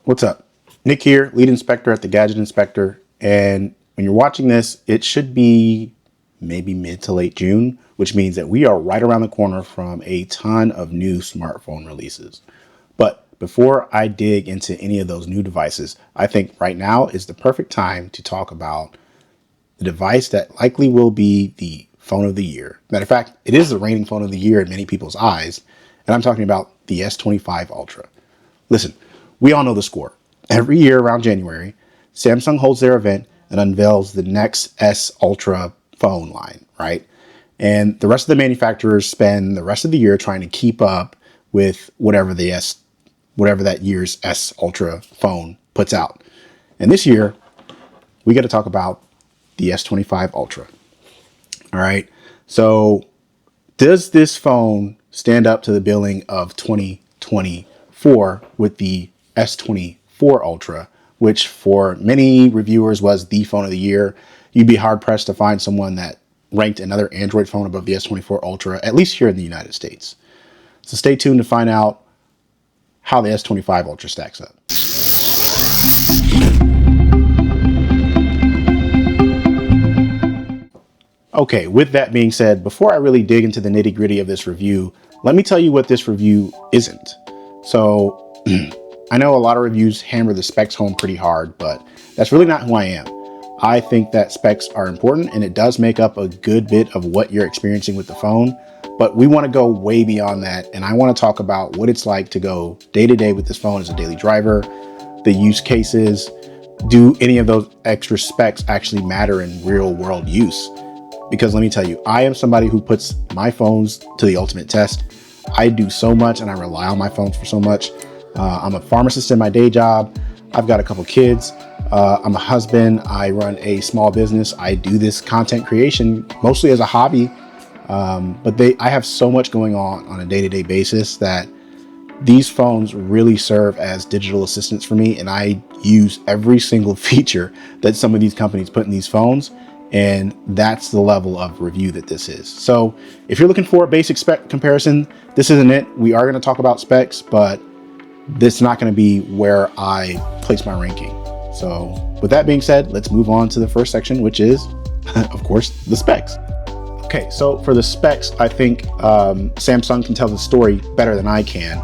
What's up? Nick here, lead inspector at the Gadget Inspector. And when you're watching this, it should be maybe mid to late June, which means that we are right around the corner from a ton of new smartphone releases. But before I dig into any of those new devices, I think right now is the perfect time to talk about the device that likely will be the phone of the year. Matter of fact, it is the reigning phone of the year in many people's eyes. And I'm talking about the S25 Ultra. Listen, we all know the score. Every year around January, Samsung holds their event and unveils the next S Ultra phone line, right? And the rest of the manufacturers spend the rest of the year trying to keep up with whatever that year's S Ultra phone puts out. And this year, we got to talk about the S25 Ultra. All right. So does this phone stand up to the billing of 2024 with the S24 Ultra, which for many reviewers was the phone of the year? You'd be hard pressed to find someone that ranked another Android phone above the S24 Ultra, at least here in the United States. So stay tuned to find out how the S25 Ultra stacks up. Okay, with that being said, before I really dig into the nitty gritty of this review, let me tell you what this review isn't. So I know a lot of reviews hammer the specs home pretty hard, but that's really not who I am. I think that specs are important and it does make up a good bit of what you're experiencing with the phone, but we want to go way beyond that. And I want to talk about what it's like to go day to day with this phone as a daily driver, the use cases. Do any of those extra specs actually matter in real world use? Because let me tell you, I am somebody who puts my phones to the ultimate test. I do so much and I rely on my phones for so much. I'm a pharmacist in my day job. I've got a couple kids. I'm a husband. I run a small business. I do this content creation mostly as a hobby. But I have so much going on a day-to-day basis that these phones really serve as digital assistants for me. And I use every single feature that some of these companies put in these phones. And that's the level of review that this is. So if you're looking for a basic spec comparison, this isn't it. We are going to talk about specs, but this is not going to be where I place my ranking. So with that being said, let's move on to the first section, which is, of course, the specs. Okay, so for the specs, I think Samsung can tell the story better than I can.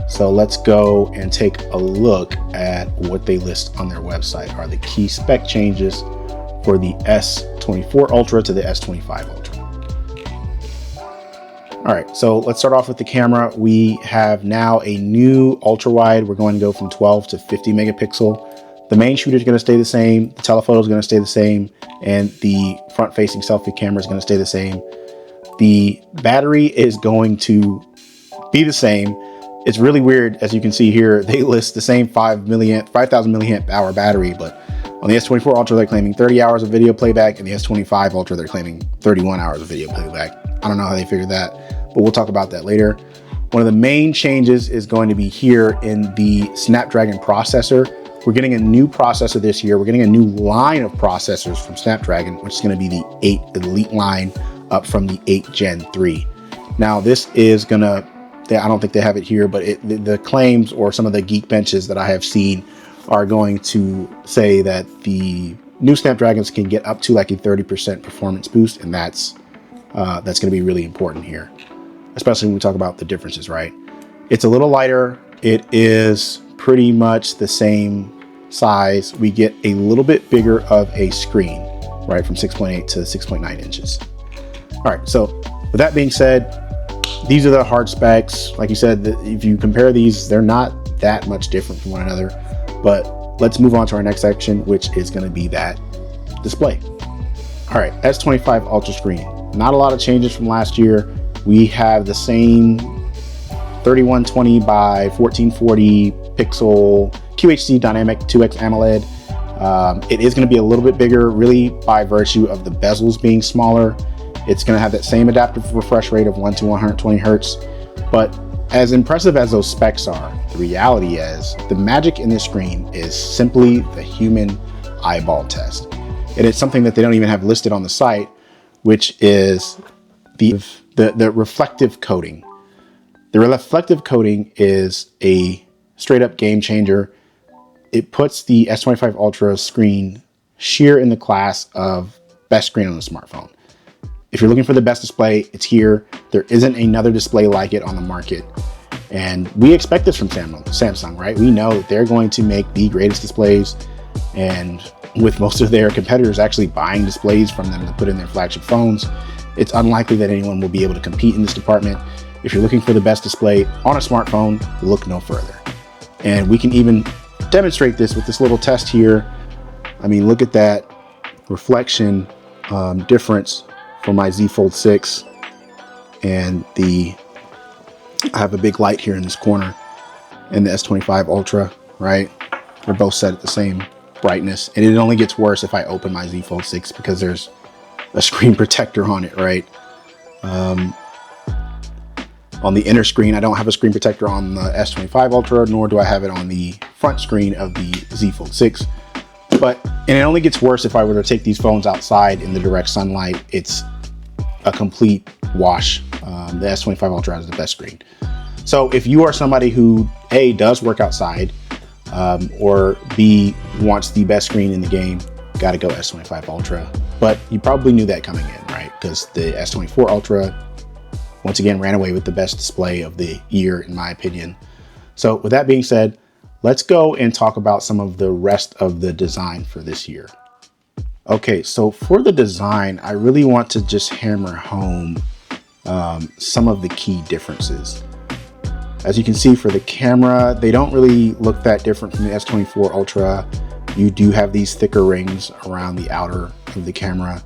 So let's go and take a look at what they list on their website are the key spec changes for the S24 Ultra to the S25 Ultra. All right, so let's start off with the camera. We have now a new ultra wide. We're going to go from 12 to 50 megapixel. The main shooter is going to stay the same. The telephoto is going to stay the same. And the front facing selfie camera is going to stay the same. The battery is going to be the same. It's really weird. As you can see here, they list the same 5,000 milliamp hour battery, but on the S24 Ultra, they're claiming 30 hours of video playback, and the S25 Ultra, they're claiming 31 hours of video playback. I don't know how they figured that, but we'll talk about that later. One of the main changes is going to be here in the Snapdragon processor. We're getting a new processor this year. We're getting a new line of processors from Snapdragon, which is going to be the 8 Elite line up from the 8 Gen 3. Now, this is going to, I don't think they have it here, but the claims or some of the geek benches that I have seen are going to say that the new Snapdragons can get up to like a 30% performance boost, and that's going to be really important here, especially when we talk about the differences, right? It's a little lighter. It is pretty much the same size. We get a little bit bigger of a screen, right, from 6.8 to 6.9 inches. All right, so with that being said, these are the hard specs. Like you said, if you compare these, they're not that much different from one another. But let's move on to our next section, which is going to be that display. All right, S25 Ultra screen. Not a lot of changes from last year. We have the same 3120 by 1440 pixel QHD dynamic 2X AMOLED. It is going to be a little bit bigger, really by virtue of the bezels being smaller. It's going to have that same adaptive refresh rate of 1 to 120 hertz, but as impressive as those specs are, the reality is the magic in this screen is simply the human eyeball test. It is something that they don't even have listed on the site, which is the reflective coating. The reflective coating is a straight up game changer. it puts the S25 Ultra screen sheer in the class of best screen on a smartphone. If you're looking for the best display, it's here. There isn't another display like it on the market. And we expect this from Samsung, right? We know that they're going to make the greatest displays, and with most of their competitors actually buying displays from them to put in their flagship phones, it's unlikely that anyone will be able to compete in this department. If you're looking for the best display on a smartphone, look no further. And we can even demonstrate this with this little test here. I mean, look at that reflection difference for my Z Fold 6 and I have a big light here in this corner in the S25 Ultra, right? They're both set at the same brightness, and it only gets worse if I open my Z Fold 6 because there's a screen protector on it, right? On the inner screen, I don't have a screen protector on the S25 Ultra, nor do I have it on the front screen of the Z Fold 6. And it only gets worse if I were to take these phones outside in the direct sunlight. It's a complete wash. The S25 Ultra has the best screen. So if you are somebody who A, does work outside, or B, wants the best screen in the game, gotta go S25 Ultra. But you probably knew that coming in, right? Because the S24 Ultra, once again, ran away with the best display of the year, in my opinion. So with that being said, let's go and talk about some of the rest of the design for this year. Okay, so for the design, I really want to just hammer home some of the key differences. As you can see for the camera, they don't really look that different from the S24 Ultra. You do have these thicker rings around the outer of the camera.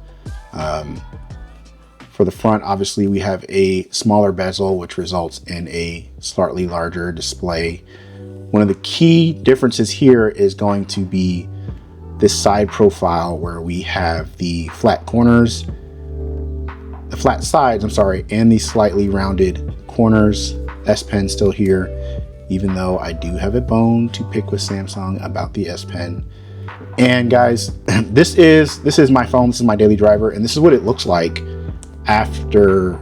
For the front, obviously, we have a smaller bezel, which results in a slightly larger display. One of the key differences here is going to be this side profile where we have the flat corners, the flat sides, I'm sorry, and the slightly rounded corners. S Pen still here, even though I do have a bone to pick with Samsung about the S Pen. And guys, this is my phone, this is my daily driver, and this is what it looks like after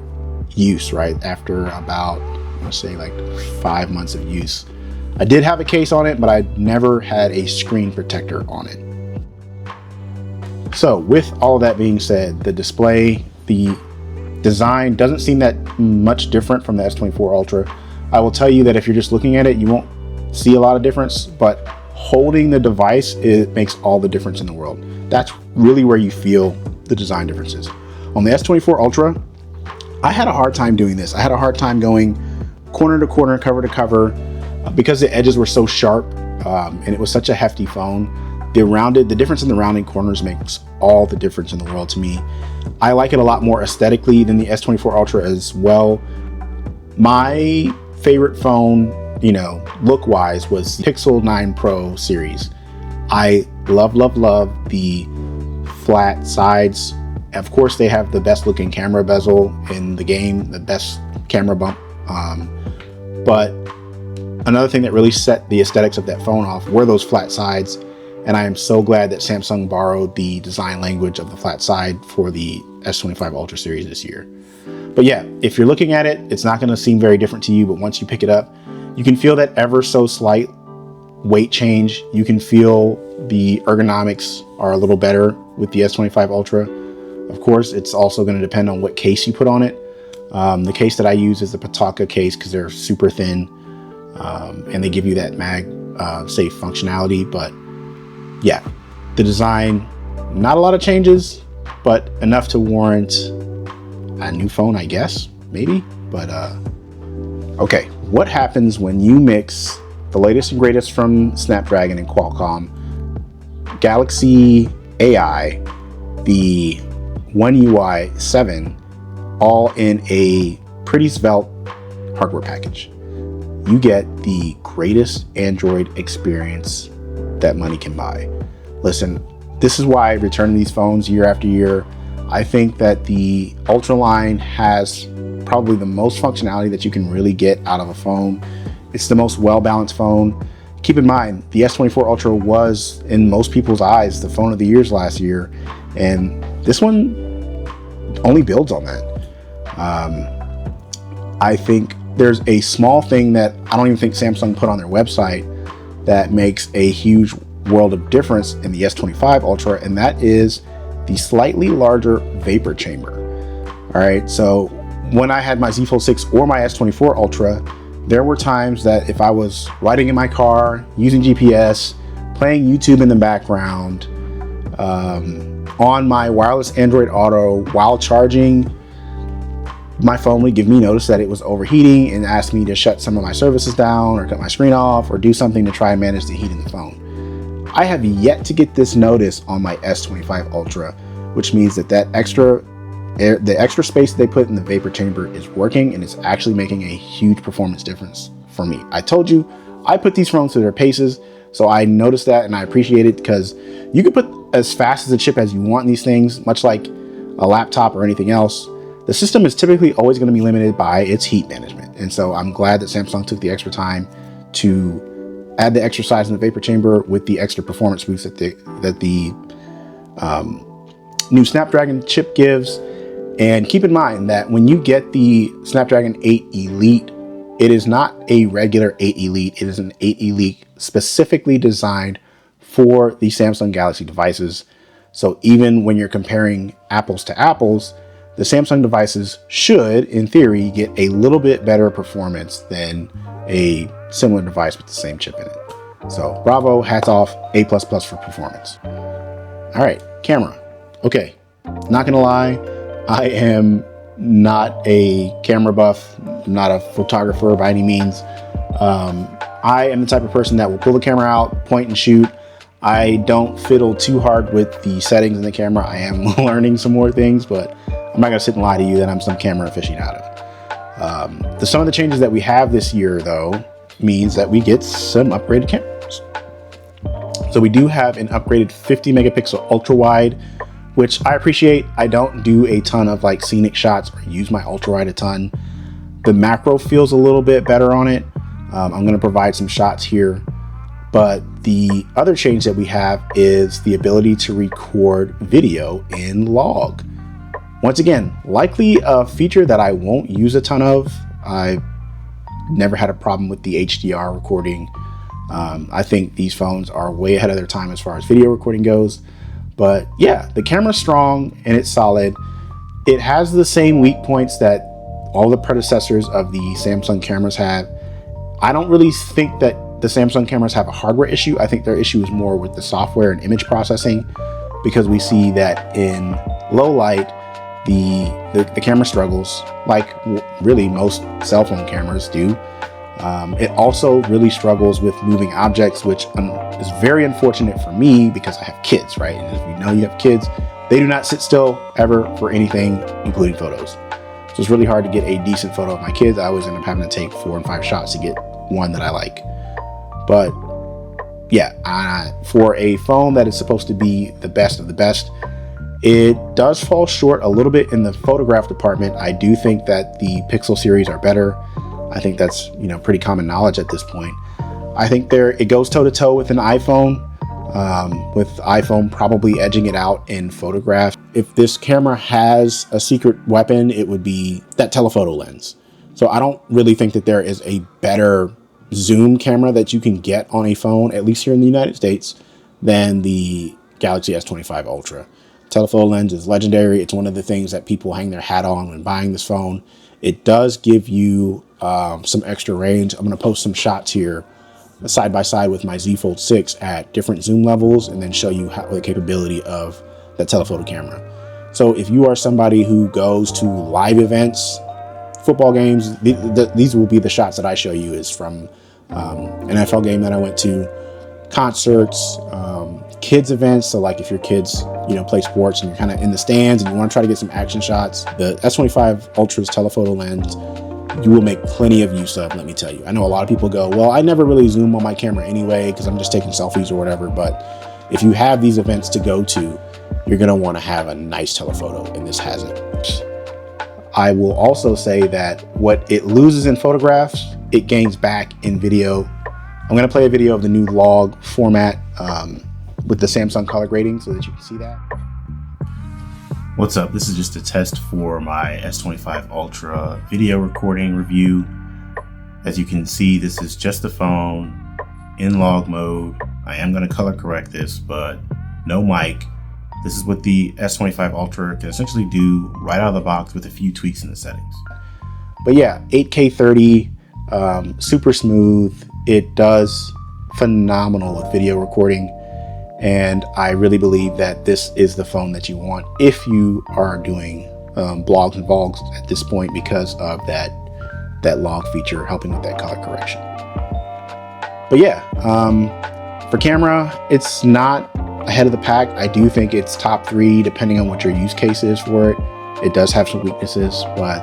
use, right? After about, let's say, like 5 months of use. I did have a case on it, but I never had a screen protector on it. So with all that being said, the display, the design doesn't seem that much different from the S24 Ultra. I will tell you that if you're just looking at it, you won't see a lot of difference, but holding the device, it makes all the difference in the world. That's really where you feel the design differences. On the S24 Ultra, I had a hard time doing this. I had a hard time going corner to corner, cover to cover, because the edges were so sharp, and it was such a hefty phone. The difference in the rounding corners makes all the difference in the world to me. I like it a lot more aesthetically than the S24 Ultra as well. My favorite phone, look-wise, was the Pixel 9 Pro series. I love the flat sides. Of course, they have the best looking camera bezel in the game, the best camera bump. But another thing that really set the aesthetics of that phone off were those flat sides. And I am so glad that Samsung borrowed the design language of the flat side for the S25 Ultra series this year. But yeah, if you're looking at it, it's not going to seem very different to you, but once you pick it up, you can feel that ever so slight weight change. You can feel the ergonomics are a little better with the S25 Ultra. Of course, it's also going to depend on what case you put on it. The case that I use is the Pataka case because they're super thin, and they give you that MagSafe functionality. But yeah, the design, not a lot of changes, but enough to warrant a new phone, I guess, maybe. But okay, what happens when you mix the latest and greatest from Snapdragon and Qualcomm, Galaxy AI, the One UI 7, all in a pretty svelte hardware package? You get the greatest Android experience that money can buy. Listen, this is why I return these phones year after year. I think that the Ultra line has probably the most functionality that you can really get out of a phone. It's the most well-balanced phone. Keep in mind, the S24 Ultra was, in most people's eyes, the phone of the year last year, and this one only builds on that. I think there's a small thing that I don't even think Samsung put on their website, that makes a huge world of difference in the S25 Ultra, and that is the slightly larger vapor chamber. All right, so when I had my Z Fold 6 or my S24 Ultra, there were times that if I was riding in my car, using GPS, playing YouTube in the background, on my wireless Android Auto while charging, my phone would give me notice that it was overheating and ask me to shut some of my services down or cut my screen off or do something to try and manage the heat in the phone. I have yet to get this notice on my S25 Ultra, which means that the extra space they put in the vapor chamber is working, and it's actually making a huge performance difference for me. I told you, I put these phones to their paces, so I noticed that and I appreciate it, because you can put as fast as a chip as you want in these things, much like a laptop or anything else. The system is typically always going to be limited by its heat management. And so I'm glad that Samsung took the extra time to add the extra size in the vapor chamber with the extra performance boost that the new Snapdragon chip gives. And keep in mind that when you get the Snapdragon 8 Elite, it is not a regular 8 Elite. It is an 8 Elite specifically designed for the Samsung Galaxy devices. So even when you're comparing apples to apples, the Samsung devices should, in theory, get a little bit better performance than a similar device with the same chip in it. So bravo, hats off, A++ for performance. All right, camera. Okay, not gonna lie, I am not a camera buff, I'm not a photographer by any means. I am the type of person that will pull the camera out, point and shoot. I don't fiddle too hard with the settings in the camera. I am learning some more things, but I'm not gonna sit and lie to you that I'm some camera aficionado. Some of the changes that we have this year, though, means that we get some upgraded cameras. So we do have an upgraded 50 megapixel ultra wide, which I appreciate. I don't do a ton of like scenic shots or use my ultra wide a ton. The macro feels a little bit better on it. I'm gonna provide some shots here. But the other change that we have is the ability to record video in log. Once again, likely a feature that I won't use a ton of. I've never had a problem with the HDR recording. I think these phones are way ahead of their time as far as video recording goes. But yeah, the camera's strong and it's solid. It has the same weak points that all the predecessors of the Samsung cameras have. I don't really think that the Samsung cameras have a hardware issue. I think their issue is more with the software and image processing, because we see that in low light, the camera struggles, like really most cell phone cameras do. It also really struggles with moving objects, which is very unfortunate for me because I have kids, right? And if you know you have kids, they do not sit still ever for anything, including photos. So it's really hard to get a decent photo of my kids. I always end up having to take 4 and 5 shots to get one that I like. But yeah, for a phone that is supposed to be the best of the best, it does fall short a little bit in the photograph department. I do think that the Pixel series are better. I think that's, pretty common knowledge at this point. I think it goes toe to toe with an iPhone, with iPhone probably edging it out in photographs. If this camera has a secret weapon, it would be that telephoto lens. So I don't really think that there is a better zoom camera that you can get on a phone, at least here in the United States, than the Galaxy S25 Ultra. Telephoto lens is legendary. It's one of the things that people hang their hat on when buying this phone. It does give you some extra range. I'm going to post some shots here side by side with my Z Fold 6 at different zoom levels, and then show you the capability of that telephoto camera. So if you are somebody who goes to live events, football games, these will be the shots that I show you, is from an NFL game that I went to, concerts, kids events. So like if your kids, play sports and you're kind of in the stands and you want to try to get some action shots, the S25 Ultra's telephoto lens, you will make plenty of use of, let me tell you. I know a lot of people go, well, I never really zoom on my camera anyway because I'm just taking selfies or whatever. But if you have these events to go to, you're going to want to have a nice telephoto, and this has it. I will also say that what it loses in photographs, it gains back in video. I'm going to play a video of the new log format with the Samsung color grading so that you can see that. What's up? This is just a test for my S25 Ultra video recording review. As you can see, this is just the phone. in log mode. I am going to color correct this, but no mic. This is what the S25 Ultra can essentially do right out of the box with a few tweaks in the settings. But yeah, 8K 30, super smooth. It does phenomenal with video recording. And I really believe that this is the phone that you want if you are doing blogs and vlogs at this point, because of that log feature helping with that color correction. But yeah, for camera, it's not ahead of the pack. I do think it's top 3 depending on what your use case is for it. It does have some weaknesses, but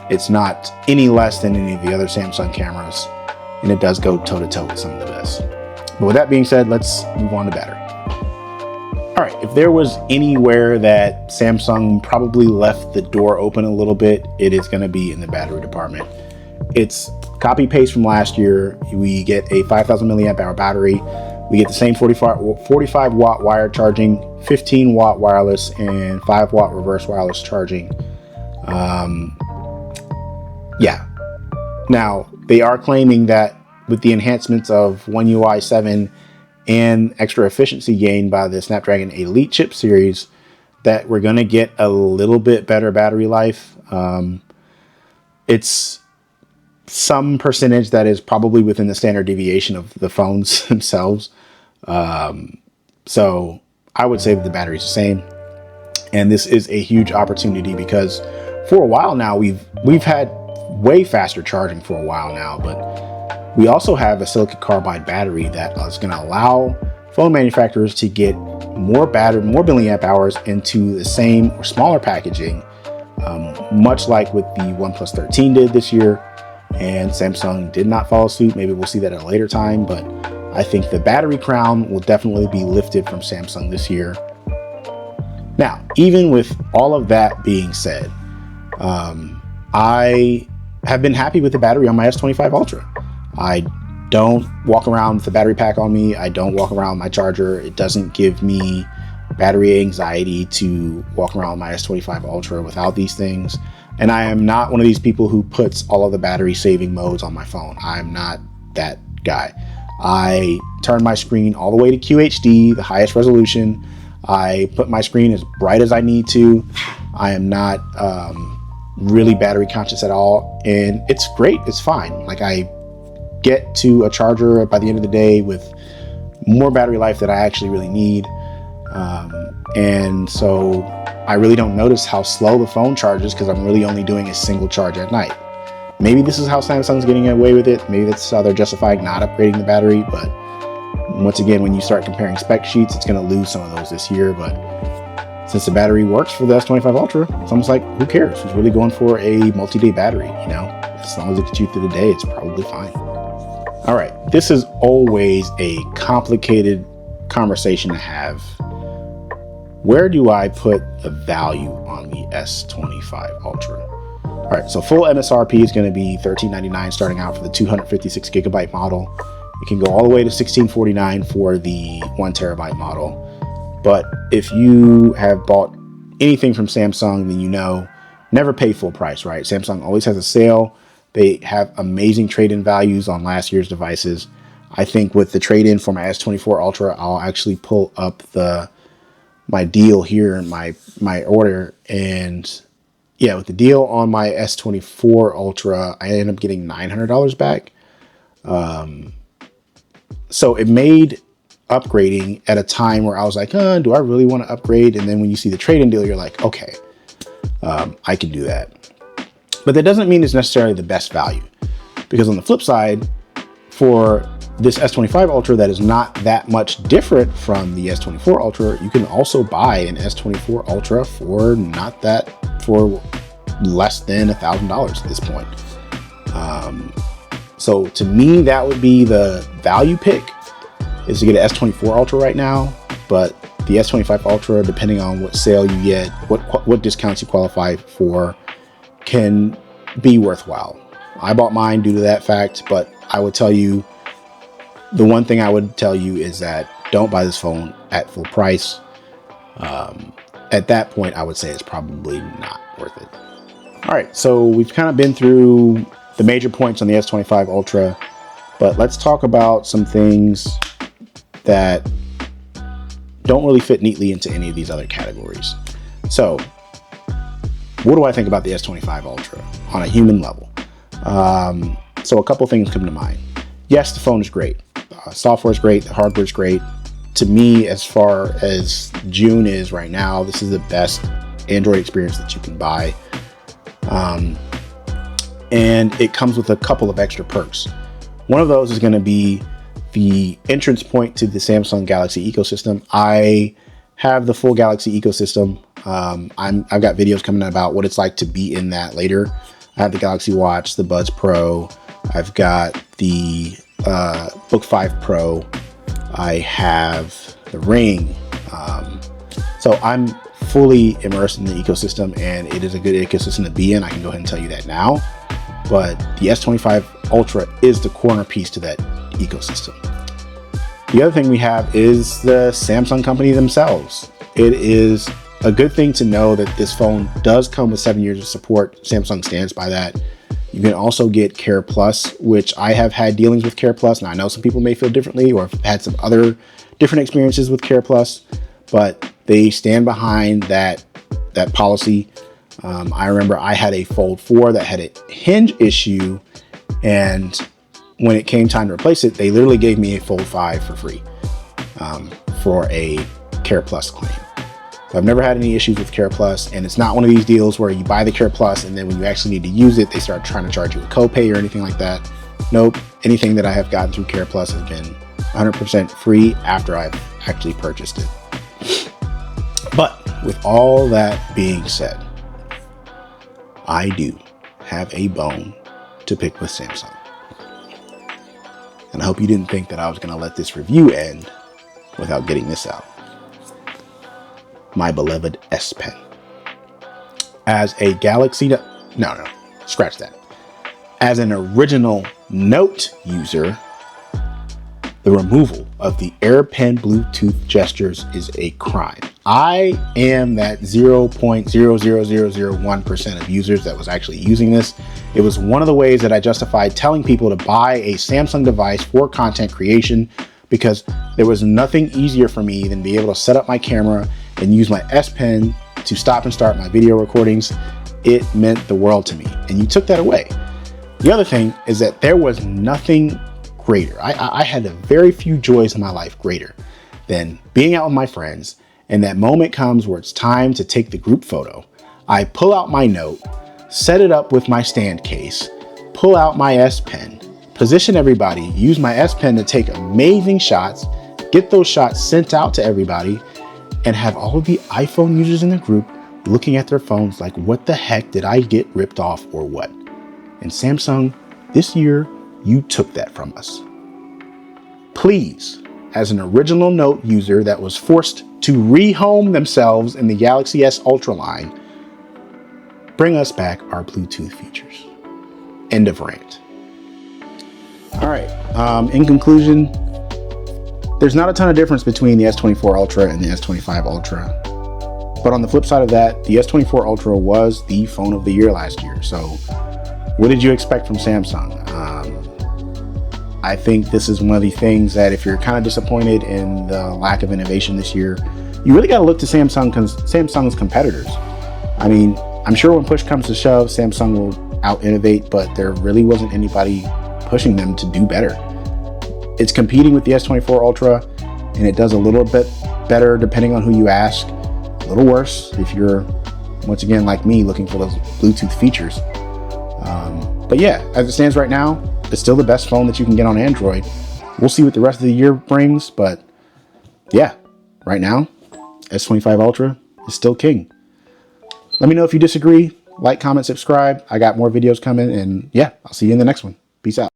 it's not any less than any of the other Samsung cameras, and it does go toe to toe with some of the best. But with that being said, let's move on to battery. All right, if there was anywhere that Samsung probably left the door open a little bit, it is going to be in the battery department. It's copy paste from last year. We get a 5,000 milliamp hour battery. We get the same 45 watt wire charging, 15 watt wireless, and 5 watt reverse wireless charging. Yeah. Now, they are claiming that with the enhancements of One UI 7 and extra efficiency gained by the Snapdragon Elite chip series, that we're going to get a little bit better battery life. It's some percentage that is probably within the standard deviation of the phones themselves. So I would say that the battery is the same. And this is a huge opportunity because for a while now, we've had way faster charging for a while now, but we also have a silicon carbide battery that is going to allow phone manufacturers to get more milliamp hours into the same or smaller packaging, much like what the OnePlus 13 did this year. And Samsung did not follow suit. Maybe we'll see that at a later time, but I think the battery crown will definitely be lifted from Samsung this year. Now, even with all of that being said, I have been happy with the battery on my S25 Ultra. I don't walk around with the battery pack on me. I don't walk around with my charger. It doesn't give me battery anxiety to walk around with my S25 Ultra without these things. And I am not one of these people who puts all of the battery saving modes on my phone. I'm not that guy. I turn my screen all the way to QHD, the highest resolution. I put my screen as bright as I need to. I am not really battery conscious at all. And it's great. It's fine. Like, I get to a charger by the end of the day with more battery life that I actually really need. And so I really don't notice how slow the phone charges because I'm really only doing a single charge at night. Maybe this is how Samsung's getting away with it. Maybe that's how they're justifying not upgrading the battery. But once again, when you start comparing spec sheets, it's going to lose some of those this year. But since the battery works for the S25 Ultra, it's almost like, who cares? Who's really going for a multi-day battery? You know, as long as it gets you through the day, it's probably fine. All right, this is always a complicated conversation to have. Where do I put the value on the S25 Ultra? All right, so full MSRP is going to be $1399 starting out for the 256 gigabyte model. It can go all the way to $1649 for the 1 terabyte model. But if you have bought anything from Samsung, then you know, never pay full price, right? Samsung always has a sale. They have amazing trade-in values on last year's devices. I think with the trade-in for my S24 Ultra, I'll actually pull up my deal here in my order. And yeah, with the deal on my S24 Ultra, I ended up getting $900 back. So it made upgrading at a time where I was like, do I really want to upgrade? And then when you see the trade-in deal, you're like, okay, I can do that. But that doesn't mean it's necessarily the best value, because on the flip side, for this S25 Ultra that is not that much different from the S24 Ultra, you can also buy an S24 Ultra for less than $1,000 at this point. So to me, that would be the value pick, is to get an S24 Ultra right now. But the S25 Ultra, depending on what sale you get, what discounts you qualify for, can be worthwhile. I bought mine due to that fact, but I would tell you, the one thing I would tell you is that don't buy this phone at full price. At that point, I would say it's probably not worth it. All right, so we've kind of been through the major points on the S25 Ultra. But let's talk about some things that don't really fit neatly into any of these other categories. So what do I think about the S25 Ultra on a human level? So a couple things come to mind. Yes, the phone is great. Software is great. The hardware is great. To me, as far as June is right now, this is the best Android experience that you can buy. And it comes with a couple of extra perks. One of those is going to be the entrance point to the Samsung Galaxy ecosystem. I have the full Galaxy ecosystem. I've got videos coming out about what it's like to be in that later. I have the Galaxy Watch, the Buds Pro. I've got the Book 5 Pro. I have the Ring. So I'm fully immersed in the ecosystem, and it is a good ecosystem to be in. I can go ahead and tell you that now. But the S25 Ultra is the corner piece to that ecosystem. The other thing we have is the Samsung company themselves. It is a good thing to know that this phone does come with 7 years of support. Samsung stands by that. You can also get Care Plus, which I have had dealings with Care Plus. Now I know some people may feel differently or have had some other different experiences with Care Plus, but they stand behind that policy. I remember I had a Fold 4 that had a hinge issue, and when it came time to replace it, they literally gave me a Fold 5 for free for a Care Plus claim. So I've never had any issues with Care Plus, and it's not one of these deals where you buy the Care Plus and then when you actually need to use it, they start trying to charge you a copay or anything like that. Nope. Anything that I have gotten through Care Plus has been 100% free after I've actually purchased it. But with all that being said, I do have a bone to pick with Samsung. And I hope you didn't think that I was going to let this review end without getting this out. My beloved S Pen. As a Galaxy, no, scratch that. As an original Note user, the removal of the AirPen Bluetooth gestures is a crime. I am that 0.00001% of users that was actually using this. It was one of the ways that I justified telling people to buy a Samsung device for content creation, because there was nothing easier for me than be able to set up my camera and use my S Pen to stop and start my video recordings. It meant the world to me, and you took that away. The other thing is that there was nothing greater. I had a very few joys in my life greater than being out with my friends, and that moment comes where it's time to take the group photo. I pull out my Note, set it up with my stand case, pull out my S Pen, position everybody, use my S Pen to take amazing shots, get those shots sent out to everybody, and have all of the iPhone users in the group looking at their phones like, what the heck did I get ripped off or what? And Samsung, this year, you took that from us. Please, as an original Note user that was forced to rehome themselves in the Galaxy S Ultra line, bring us back our Bluetooth features. End of rant. All right, in conclusion, there's not a ton of difference between the S24 Ultra and the S25 Ultra. But on the flip side of that, the S24 Ultra was the phone of the year last year. So what did you expect from Samsung? I think this is one of the things that if you're kind of disappointed in the lack of innovation this year, you really got to look to Samsung's competitors. I mean, I'm sure when push comes to shove, Samsung will out-innovate, but there really wasn't anybody pushing them to do better. It's competing with the S24 Ultra, and it does a little bit better depending on who you ask. A little worse if you're, once again, like me, looking for those Bluetooth features. But yeah, as it stands right now, it's still the best phone that you can get on Android. We'll see what the rest of the year brings, but yeah, right now, S25 Ultra is still king. Let me know if you disagree. Like, comment, subscribe. I got more videos coming, and yeah, I'll see you in the next one. Peace out.